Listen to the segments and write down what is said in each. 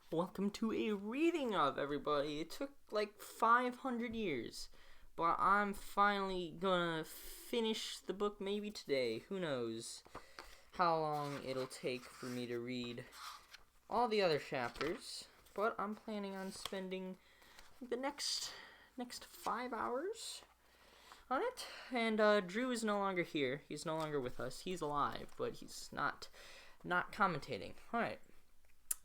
Welcome to a reading of, everybody. It took like 500 years, but I'm finally gonna finish the book maybe today. Who knows how long it'll take for me to read all the other chapters, but I'm planning on spending the next 5 hours on it. And Drew is no longer here. He's no longer with us. He's alive, but he's not commentating. All right.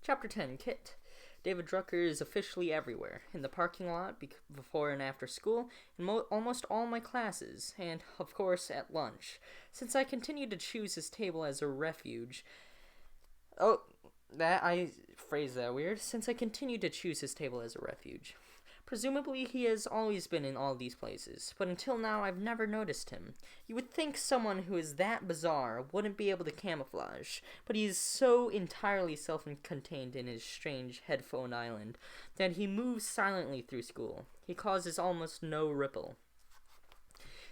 Chapter 10, Kit. David Drucker is officially everywhere. In the parking lot, before and after school, in almost all my classes, and, of course, at lunch. Since I continue to choose his table as a refuge... I phrased that weird. Since I continue to choose his table as a refuge. Presumably he has always been in all these places, but until now I've never noticed him. You would think someone who is that bizarre wouldn't be able to camouflage, but he is so entirely self-contained in his strange headphone island that he moves silently through school. He causes almost no ripple.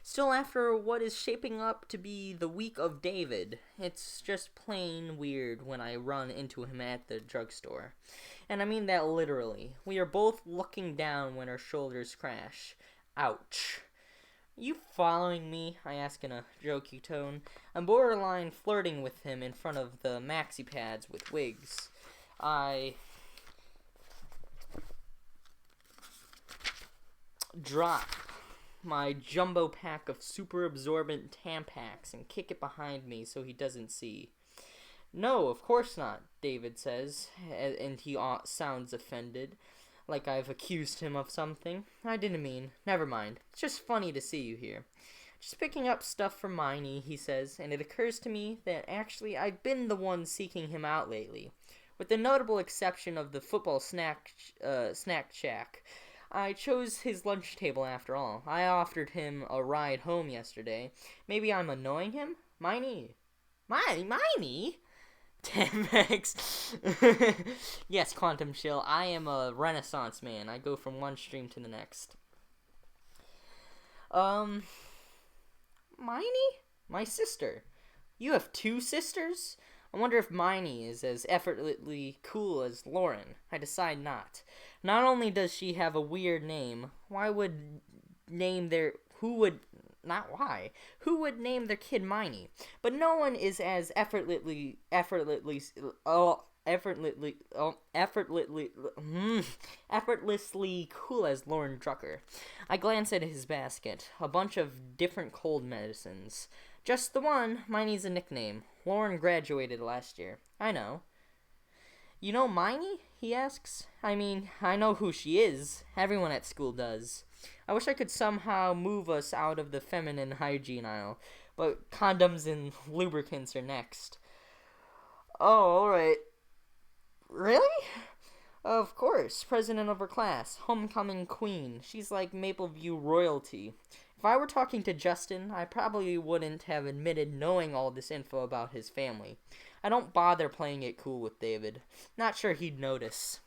Still, after what is shaping up to be the week of David, it's just plain weird when I run into him at the drugstore. And I mean that literally. We are both looking down when our shoulders crash. Ouch. You following me? I ask in a jokey tone. I'm borderline flirting with him in front of the maxi pads with wigs. I drop my jumbo pack of super absorbent Tampax and kick it behind me so he doesn't see. No, of course not, David says, and he sounds offended, like I've accused him of something. I didn't mean. Never mind. It's just funny to see you here. Just picking up stuff for Miney, he says, and it occurs to me that actually I've been the one seeking him out lately. With the notable exception of the football snack shack. I chose his lunch table after all. I offered him a ride home yesterday. Maybe I'm annoying him? Miney? Miney? Tampax. Yes, Quantum Chill, I am a renaissance man. I go from one stream to the next. Miney? My sister. You have two sisters? I wonder if Miney is as effortlessly cool as Lauren. I decide not. Not only does she have a weird name, who would name their kid Miney? But no one is as effortlessly cool as Lauren Drucker. I glance at his basket. A bunch of different cold medicines. Just the one. Miney's a nickname. Lauren graduated last year. I know. You know Miney? He asks. I mean, I know who she is. Everyone at school does. I wish I could somehow move us out of the feminine hygiene aisle, but condoms and lubricants are next. Oh, alright. Really? Of course, president of her class, homecoming queen. She's like Mapleview royalty. If I were talking to Justin, I probably wouldn't have admitted knowing all this info about his family. I don't bother playing it cool with David. Not sure he'd notice.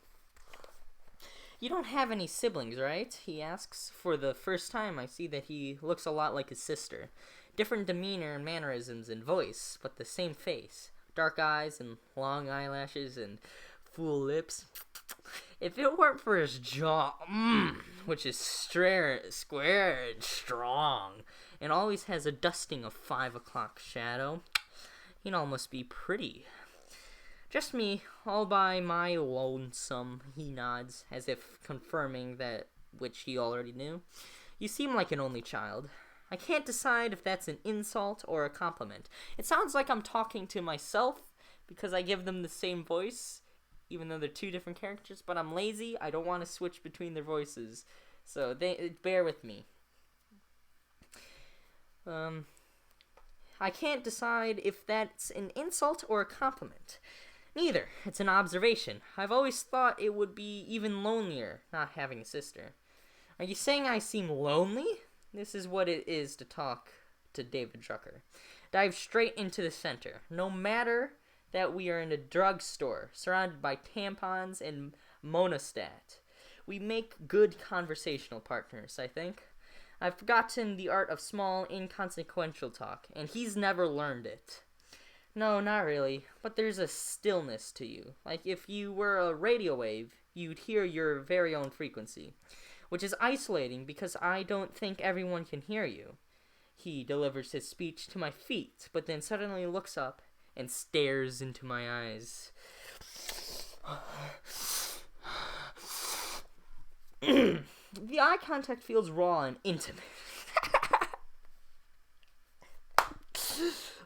You don't have any siblings, right? He asks. For the first time, I see that he looks a lot like his sister. Different demeanor and mannerisms and voice, but the same face. Dark eyes and long eyelashes and full lips. If it weren't for his jaw, which is square and strong, and always has a dusting of 5 o'clock shadow, he'd almost be pretty. Just me, all by my lonesome, he nods, as if confirming that which he already knew. You seem like an only child. I can't decide if that's an insult or a compliment. It sounds like I'm talking to myself, because I give them the same voice, even though they're two different characters, but I'm lazy. I don't want to switch between their voices, so bear with me. I can't decide if that's an insult or a compliment. Neither. It's an observation. I've always thought it would be even lonelier not having a sister. Are you saying I seem lonely? This is what it is to talk to David Drucker. Dive straight into the center. No matter that we are in a drugstore, surrounded by tampons and monostat. We make good conversational partners, I think. I've forgotten the art of small, inconsequential talk, and he's never learned it. No, not really, but there's a stillness to you. Like if you were a radio wave, you'd hear your very own frequency, which is isolating because I don't think everyone can hear you. He delivers his speech to my feet, but then suddenly looks up and stares into my eyes. The eye contact feels raw and intimate.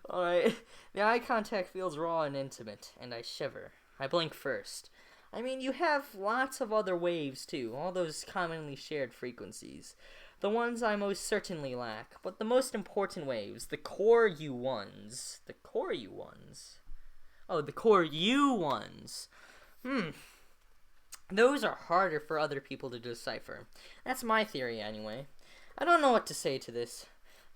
Alright. The eye contact feels raw and intimate, and I shiver. I blink first. I mean, you have lots of other waves, too, all those commonly shared frequencies. The ones I most certainly lack, but the most important waves, the core U1s. The core U1s? Oh, the core U1s. Those are harder for other people to decipher. That's my theory, anyway. I don't know what to say to this.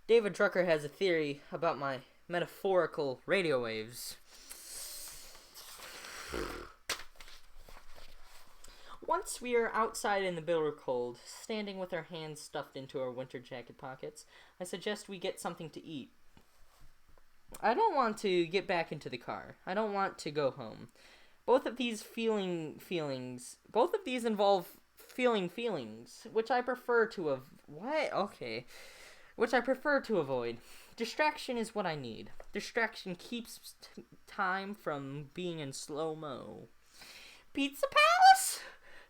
David Drucker has a theory about my metaphorical radio waves. Once we are outside in the bitter cold, standing with our hands stuffed into our winter jacket pockets, I suggest we get something to eat. I don't want to get back into the car. I don't want to go home. Both of these involve feeling feelings, which I prefer to avoid. Distraction is what I need. Distraction keeps time from being in slow-mo. Pizza Palace?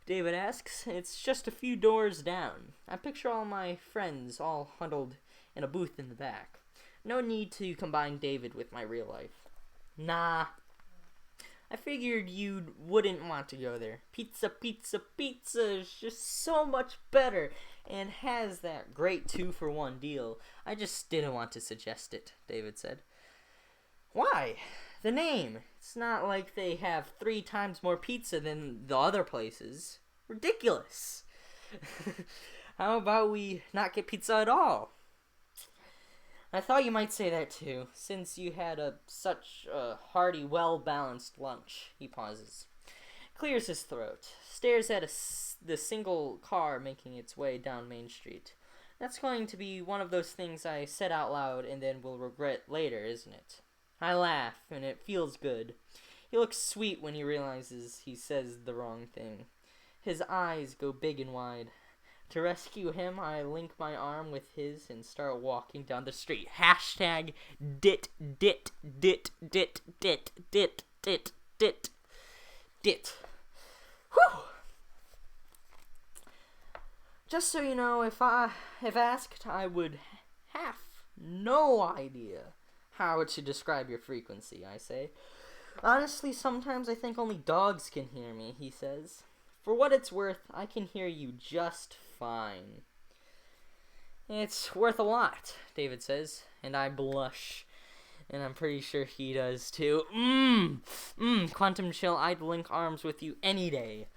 David asks. It's just a few doors down. I picture all my friends all huddled in a booth in the back. No need to combine David with my real life. Nah. I figured you wouldn't want to go there. Pizza is just so much better and has that great 2-for-1 deal. I just didn't want to suggest it, David said. Why? The name. It's not like they have 3 times more pizza than the other places. Ridiculous. How about we not get pizza at all? I thought you might say that too, since you had such a hearty, well-balanced lunch. He pauses. Clears his throat. Stares at the single car making its way down Main Street. That's going to be one of those things I said out loud and then will regret later, isn't it? I laugh, and it feels good. He looks sweet when he realizes he says the wrong thing. His eyes go big and wide. To rescue him, I link my arm with his and start walking down the street. Hashtag dit. Whew. Just so you know, if asked, I would have no idea how to describe your frequency, I say. Honestly, sometimes I think only dogs can hear me, he says. For what it's worth, I can hear you just fine. It's worth a lot, David says, and I blush. And I'm pretty sure he does too. Quantum chill, I'd link arms with you any day.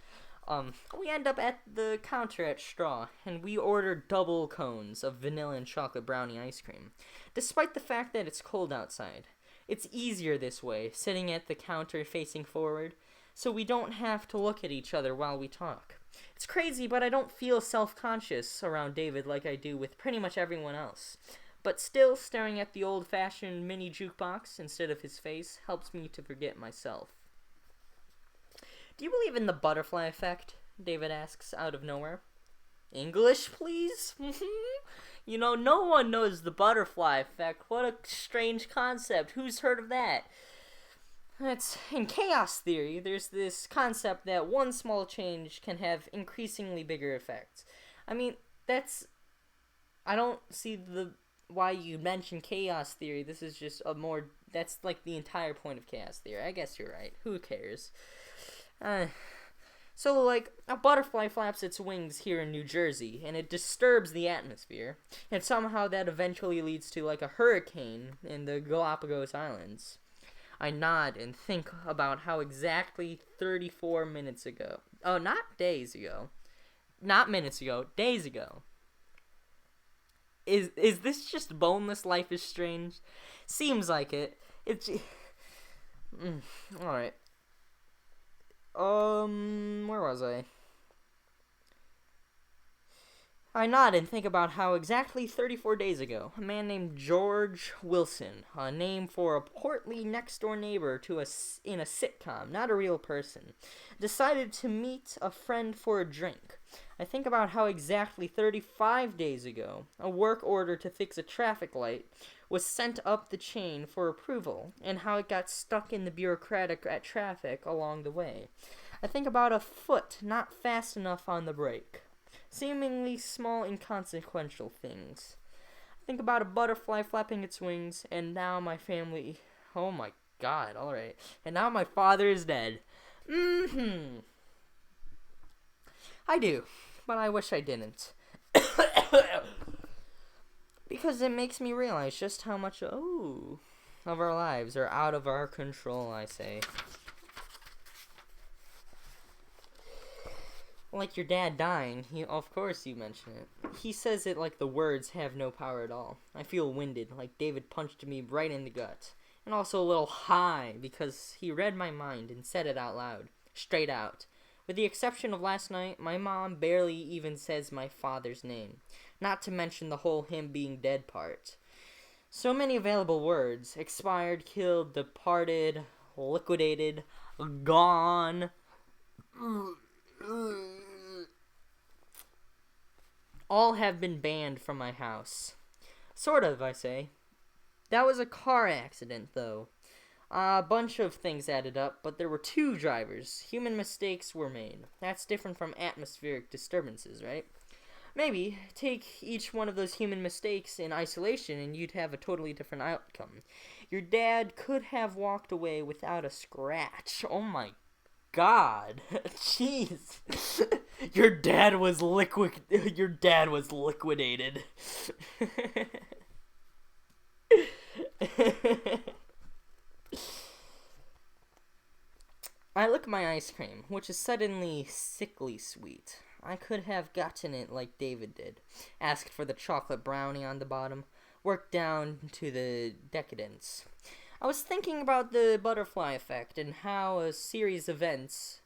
We end up at the counter at Straw, and we order double cones of vanilla and chocolate brownie ice cream, despite the fact that it's cold outside. It's easier this way, sitting at the counter facing forward, so we don't have to look at each other while we talk. It's crazy, but I don't feel self-conscious around David like I do with pretty much everyone else. But still, staring at the old-fashioned mini jukebox instead of his face helps me to forget myself. Do you believe in the butterfly effect? David asks out of nowhere. English, please? You know, no one knows the butterfly effect. What a strange concept. Who's heard of that? It's in chaos theory, there's this concept that one small change can have increasingly bigger effects. I mean, I don't see why you mentioned chaos theory. This is just that's like the entire point of chaos theory. I guess you're right. Who cares? So, like, a butterfly flaps its wings here in New Jersey, and it disturbs the atmosphere, and somehow that eventually leads to, like, a hurricane in the Galapagos Islands. I nod and think about how exactly 34 minutes ago, not days ago, not minutes ago, days ago. Is this just boneless Life is Strange? Seems like it. It's alright. Where was I? I nod and think about how exactly 34 days ago, a man named George Wilson, a name for a portly next-door neighbor in a sitcom, not a real person, decided to meet a friend for a drink. I think about how exactly 35 days ago, a work order to fix a traffic light was sent up the chain for approval, and how it got stuck in the bureaucratic traffic along the way. I think about a foot not fast enough on the brake. Seemingly small, inconsequential things. Think about a butterfly flapping its wings, and now my family. Oh my god, alright. And now my father is dead. I do, but I wish I didn't. Because it makes me realize just how much, of our lives are out of our control, I say. Like your dad dying, of course you mention it. He says it like the words have no power at all. I feel winded, like David punched me right in the gut. And also a little high, because he read my mind and said it out loud. Straight out. With the exception of last night, my mom barely even says my father's name. Not to mention the whole him being dead part. So many available words. Expired, killed, departed, liquidated, gone. All have been banned from my house. Sort of, I say. That was a car accident, though. A bunch of things added up, but there were 2 drivers. Human mistakes were made. That's different from atmospheric disturbances, right? Maybe take each one of those human mistakes in isolation and you'd have a totally different outcome. Your dad could have walked away without a scratch. Oh my god. Jeez. Your dad was liquidated. I lick my ice cream, which is suddenly sickly sweet. I could have gotten it like David did. Asked for the chocolate brownie on the bottom. Worked down to the decadence. I was thinking about the butterfly effect and how a series of events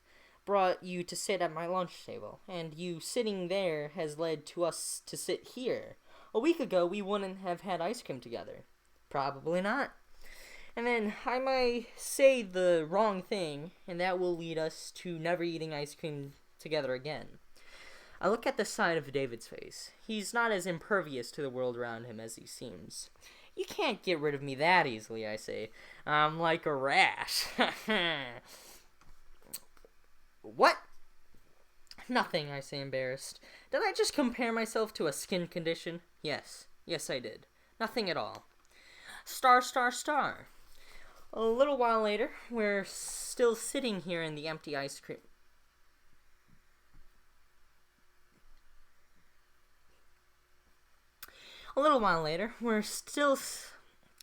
brought you to sit at my lunch table, and you sitting there has led to us to sit here. A week ago, we wouldn't have had ice cream together. Probably not. And then I might say the wrong thing, and that will lead us to never eating ice cream together again. I look at the side of David's face. He's not as impervious to the world around him as he seems. You can't get rid of me that easily, I say. I'm like a rash. What? Nothing, I say, embarrassed. Did I just compare myself to a skin condition? Yes, I did. Nothing at all. Star, star, star. A little while later, we're still sitting here in the empty ice cream.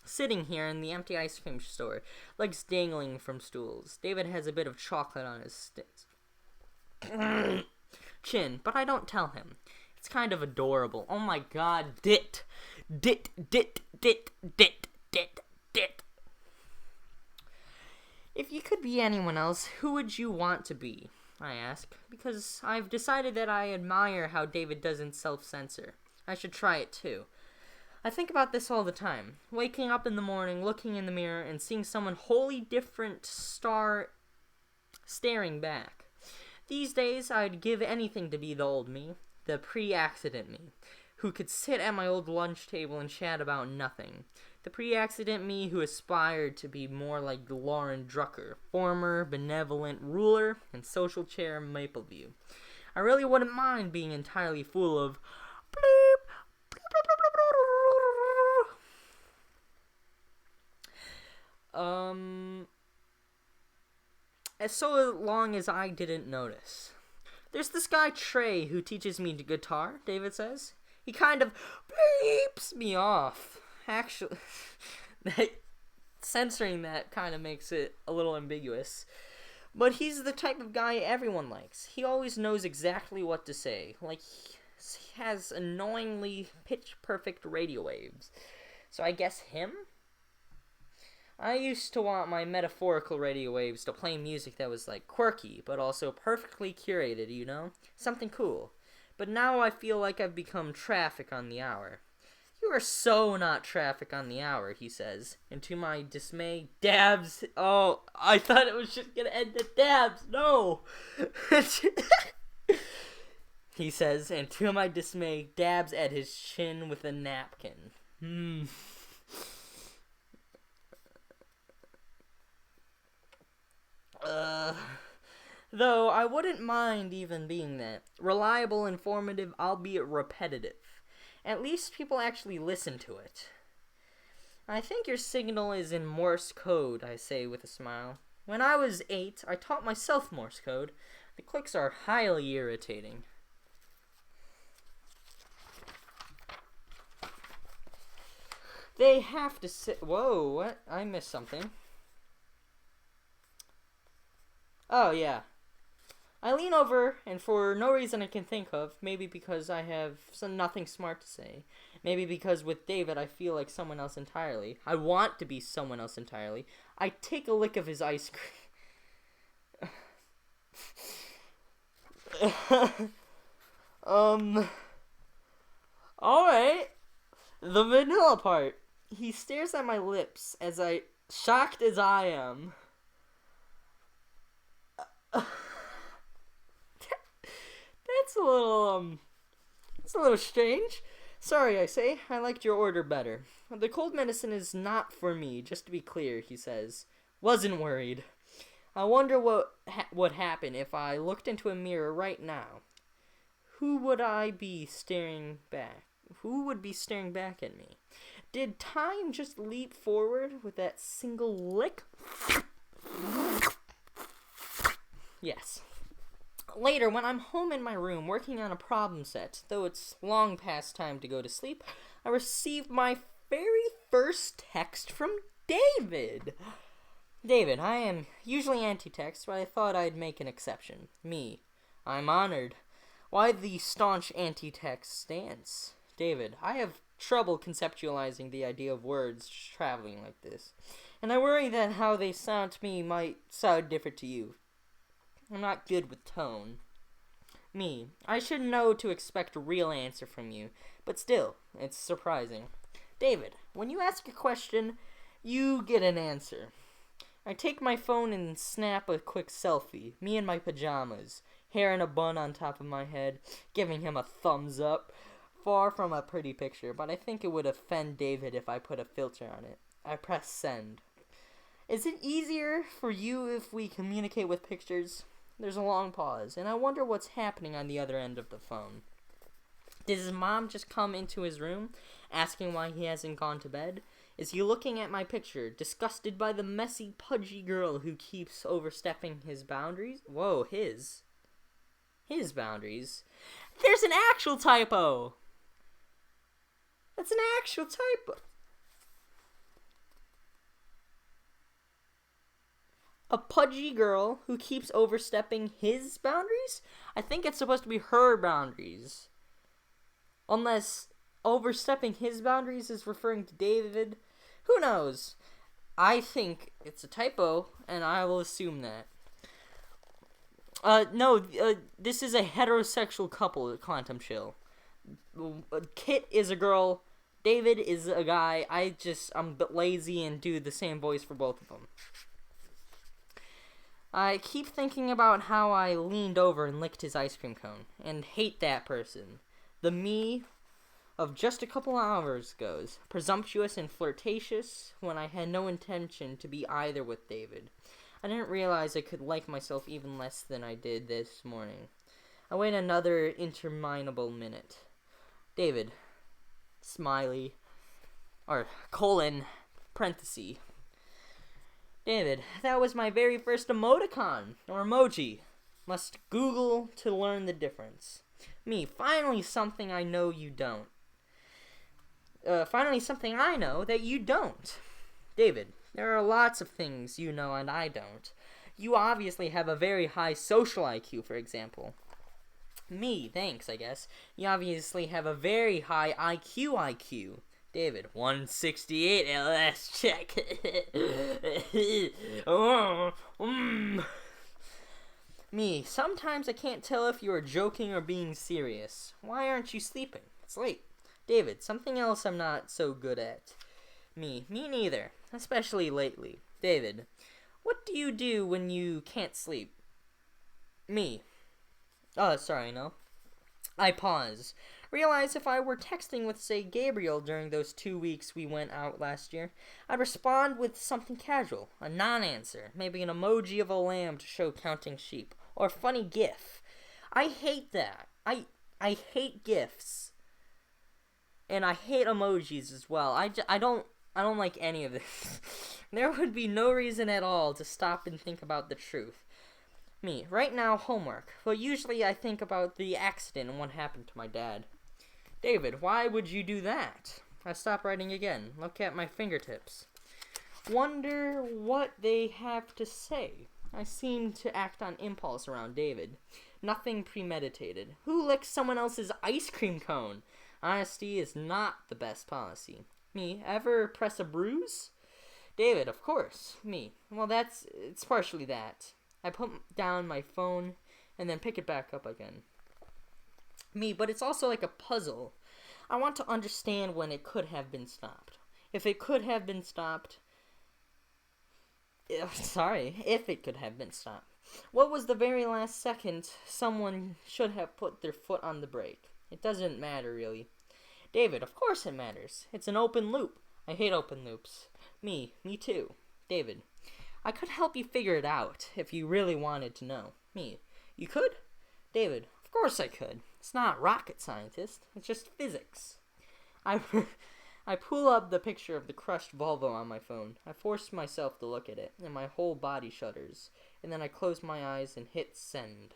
Sitting here in the empty ice cream store, legs dangling from stools. David has a bit of chocolate on his chin, but I don't tell him. It's kind of adorable. Oh my god, dit. If you could be anyone else, who would you want to be? I ask, because I've decided that I admire how David doesn't self-censor. I should try it too. I think about this all the time. Waking up in the morning, looking in the mirror, and seeing someone wholly different staring back. These days, I'd give anything to be the old me, the pre-accident me, who could sit at my old lunch table and chat about nothing. The pre-accident me who aspired to be more like Lauren Drucker, former benevolent ruler and social chair Mapleview. I really wouldn't mind being entirely full of bleep, as so long as I didn't notice. There's this guy Trey who teaches me guitar, David says. He kind of bleeps me off. Actually, censoring that kind of makes it a little ambiguous. But he's the type of guy everyone likes. He always knows exactly what to say. Like, he has annoyingly pitch-perfect radio waves. So I guess him? I used to want my metaphorical radio waves to play music that was, like, quirky, but also perfectly curated, you know? Something cool. but now I feel like I've become traffic on the hour. You are so not traffic on the hour, he says, and to my dismay, dabs. Oh, I thought it was just gonna end at dabs. No! He says, and to my dismay, dabs at his chin with a napkin. Though I wouldn't mind even being that. Reliable, informative, albeit repetitive. At least people actually listen to it. I think your signal is in Morse code, I say with a smile. When I was 8, I taught myself Morse code. The clicks are highly irritating. They have to sit. Whoa, what? I missed something. Oh, yeah. I lean over, and for no reason I can think of, maybe because I have nothing smart to say, maybe because with David I feel like someone else entirely. I want to be someone else entirely. I take a lick of his ice cream. Alright. The vanilla part. He stares at my lips as shocked as I am. It's a little strange. Sorry, I say. I liked your order better. The cold medicine is not for me, just to be clear, he says. Wasn't worried. I wonder what would happen if I looked into a mirror right now. Who would be staring back at me? Did time just leap forward with that single lick? Yes. Later, when I'm home in my room working on a problem set, though it's long past time to go to sleep, I received my very first text from David. David, I am usually anti-text, but I thought I'd make an exception. Me. I'm honored. Why the staunch anti-text stance? David, I have trouble conceptualizing the idea of words traveling like this, and I worry that how they sound to me might sound different to you. I'm not good with tone. Me. I should know to expect a real answer from you, but still, it's surprising. David, when you ask a question, you get an answer. I take my phone and snap a quick selfie, me in my pajamas, hair in a bun on top of my head, giving him a thumbs up. Far from a pretty picture, but I think it would offend David if I put a filter on it. I press send. Is it easier for you if we communicate with pictures? There's a long pause, and I wonder what's happening on the other end of the phone. Did his mom just come into his room, asking why he hasn't gone to bed? Is he looking at my picture, disgusted by the messy, pudgy girl who keeps overstepping his boundaries? Whoa, his boundaries? There's an actual typo! That's an actual typo! A pudgy girl who keeps overstepping his boundaries? I think it's supposed to be her boundaries. Unless overstepping his boundaries is referring to David. Who knows? I think it's a typo, and I will assume that. This is a heterosexual couple at Quantum Chill. Kit is a girl, David is a guy. I'm a bit lazy and do the same voice for both of them. I keep thinking about how I leaned over and licked his ice cream cone, and hate that person. The me of just a couple hours ago, presumptuous and flirtatious, when I had no intention to be either with David. I didn't realize I could like myself even less than I did this morning. I wait another interminable minute. David, smiley, or colon, parenthesis. David, that was my very first emoticon, or emoji. Must Google to learn the difference. Me, finally something I know you don't. Finally something I know that you don't. David, there are lots of things you know and I don't. You obviously have a very high social IQ, for example. Me, thanks, I guess. You obviously have a very high IQ. David, 168 LS, check. Me, sometimes I can't tell if you are joking or being serious. Why aren't you sleeping? It's late. David, something else I'm not so good at. Me neither, especially lately. David, what do you do when you can't sleep? Me, sorry, no. I pause. Realize if I were texting with, say, Gabriel during those 2 weeks we went out last year, I'd respond with something casual, a non-answer, maybe an emoji of a lamb to show counting sheep, or a funny gif. I hate that. I hate gifs. And I hate emojis as well. I don't like any of this. There would be no reason at all to stop and think about the truth. Me, right now, homework. But usually I think about the accident and what happened to my dad. David, why would you do that? I stop writing again. Look at my fingertips. Wonder what they have to say. I seem to act on impulse around David. Nothing premeditated. Who licks someone else's ice cream cone? Honesty is not the best policy. Me, ever press a bruise? David, of course. Me, well, it's partially that. I put down my phone and then pick it back up again. Me, but it's also like a puzzle. I want to understand when it could have been stopped. If it could have been stopped. If it could have been stopped. What was the very last second someone should have put their foot on the brake? It doesn't matter, really. David, of course it matters. It's an open loop. I hate open loops. Me too. David, I could help you figure it out if you really wanted to know. Me, you could? David, of course I could. It's not rocket scientist. It's just physics. I pull up the picture of the crushed Volvo on my phone. I force myself to look at it, and my whole body shudders. And then I close my eyes and hit send.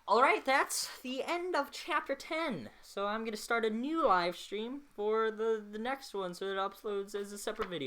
Alright, that's the end of chapter 10. So I'm going to start a new live stream for the next one so it uploads as a separate video.